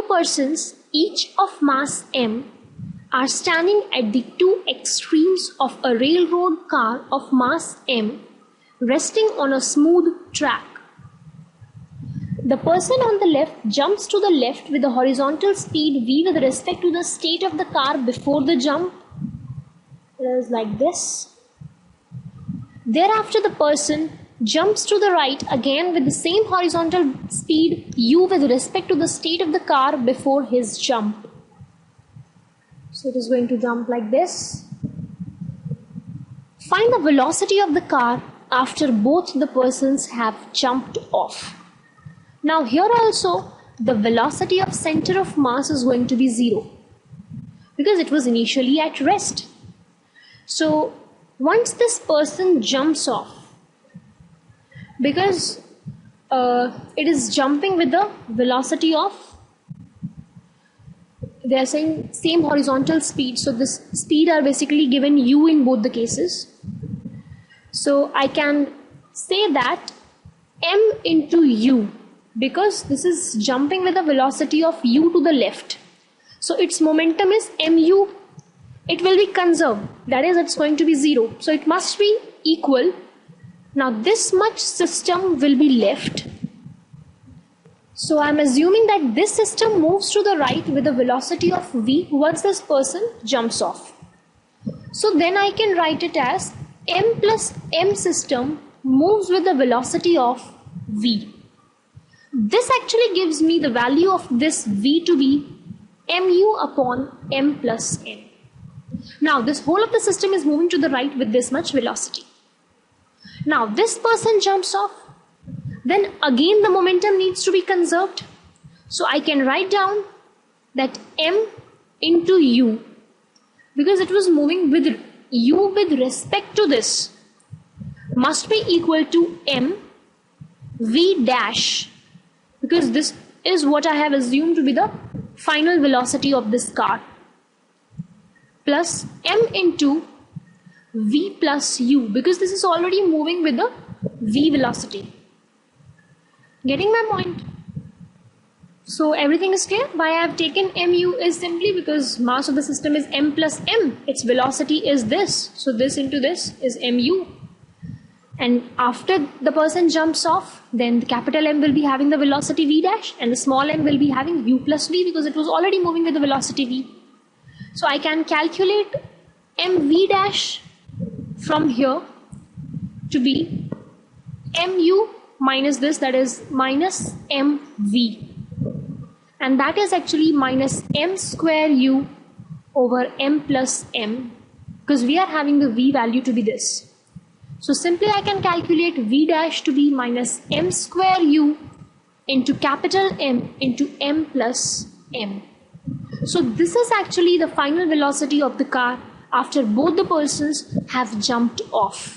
persons, each of mass m, are standing at the two extremes of a railroad car of mass m resting on a smooth track. The person on the left jumps to the left with a horizontal speed v with respect to the state of the car before the jump. It is like this. Thereafter, the person jumps to the right again with the same horizontal speed u with respect to the state of the car before his jump. So it is going to jump like this. Find the velocity of the car after both the persons have jumped off. Now here also the velocity of center of mass is going to be 0 because it was initially at rest. So once this person jumps off, because it is jumping with the velocity of, they are saying same horizontal speed, so this speed are basically given u in both the cases. So I can say that m into u, because this is jumping with a velocity of u to the left, so its momentum is mu. It will be conserved, that is, it's going to be 0, so it must be equal. Now this much system will be left, so I'm assuming that this system moves to the right with a velocity of v once this person jumps off. So then I can write it as m plus m system moves with the velocity of v. This actually gives me the value of this v to be mu upon m plus n. Now this whole of the system is moving to the right with this much velocity. Now this person jumps off, then again the momentum needs to be conserved. So I can write down that m into u, because it was moving with u with respect to this, must be equal to m v dash, because this is what I have assumed to be the final velocity of this car, plus m into v plus u, because this is already moving with the v velocity. Getting my point? So everything is clear. Why I have taken mu is simply because mass of the system is m plus m. Its velocity is this. So this into this is mu. And after the person jumps off, then the capital M will be having the velocity v dash, and the small m will be having u plus v, because it was already moving with the velocity v. So I can calculate mv dash from here to be mu minus this, that is minus mv, and that is actually minus m square u over m plus m, because we are having the v value to be this. So simply I can calculate v dash to be minus m square u into capital M into m plus m. So this is actually the final velocity of the car after both the persons have jumped off.